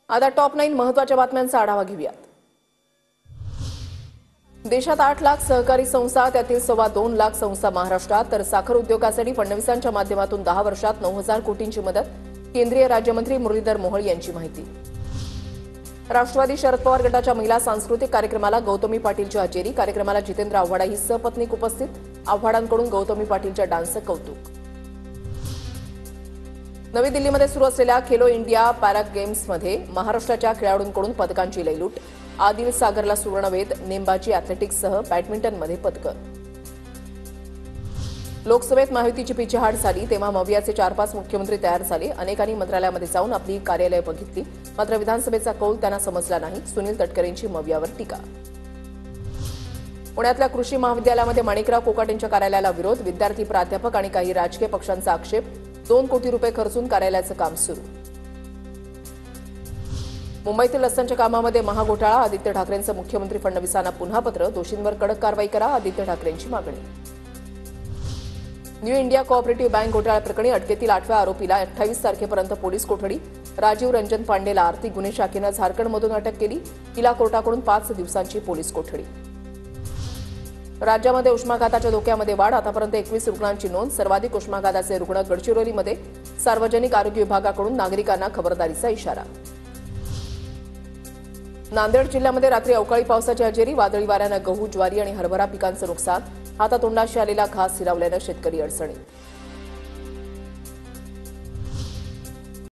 आता टॉप 9 महत्त्वाच्या बातम्यांचा आढावा घेऊयात। देशात 8 लाख सहकारी संस्था, त्यातील 2.25 लाख संस्था महाराष्ट्रात, तर साखर उद्योगासाठी फडणवीसांच्या माध्यमातून 10 वर्षात 9,000 कोटींची मदत। केंद्रीय राज्यमंत्री मुरलीधर मोहोळ यांची माहिती। राष्ट्रवादी शरद पवार गटाच्या महिला सांस्कृतिक कार्यक्रमाला गौतमी पाटीलची हजेरी। कार्यक्रमाला जितेंद्र आव्हाड ही सपत्नीक उपस्थित। आव्हाडांकडून गौतमी पाटीलच्या डान्सचं कौतुक। नवी दिल्लीमध्ये सुरू असलेल्या खेलो इंडिया पॅरा गेम्समध्ये महाराष्ट्राच्या खेळाडूंकडून पदकांची लयलूट। आदिल सागरला सुवर्णवेध, नेमबाजी, अॅथलेटिक्ससह बॅडमिंटनमध्ये पदकं। लोकसभेत महायुतीची पिछेहाट झाली तेव्हा मवियाचे 4-5 मुख्यमंत्री तयार झाले। अनेकांनी मंत्रालयामध्ये जाऊन आपली कार्यालय बघितली, मात्र विधानसभेचा कौल त्यांना समजला नाही। सुनील तटकरेंची मवियावर टीका। पुण्यातल्या कृषी महाविद्यालयामध्ये माणिकराव कोकाटेंच्या कार्यालयाला विरोध। विद्यार्थी, प्राध्यापक आणि काही राजकीय पक्षांचा आक्षेप। 2 कोटी रुपये खर्चून कार्यालयाचं काम सुरू। मुंबईतील रस्त्यांच्या कामामध्ये महाघोटाळा। आदित्य ठाकरेंचं मुख्यमंत्री फडणवीसांना पुन्हा पत्र। दोषींवर कडक कारवाई करा, आदित्य ठाकरेंची मागणी। न्यू इंडिया कोऑपरेटिव्ह बँक घोटाळा प्रकरणी अटकेतील 8व्या आरोपीला 28 तारखेपर्यंत पोलीस कोठडी। राजीव रंजन पांडेला आर्थिक गुन्हे शाखेनं झारखंडमधून अटक केली। तिला कोर्टाकडून 5 दिवसांची पोलीस कोठडी। राज्यामध्ये उष्माघाताच्या धोक्यामध्ये वाढ। आतापर्यंत 21 रुग्णांची नोंद। सर्वाधिक उष्माघाताचे रुग्ण गडचिरोलीमध्ये। सार्वजनिक आरोग्य विभागाकडून नागरिकांना खबरदारीचा इशारा। नांदेड जिल्ह्यामध्ये रात्री अवकाळी पावसाची हजेरी। वादळी वाऱ्यानं गहू, ज्वारी आणि हरभरा पिकांचं नुकसान। हातातोंडाशी आलेला घास हिरावल्यानं शेतकरी अडचणीत।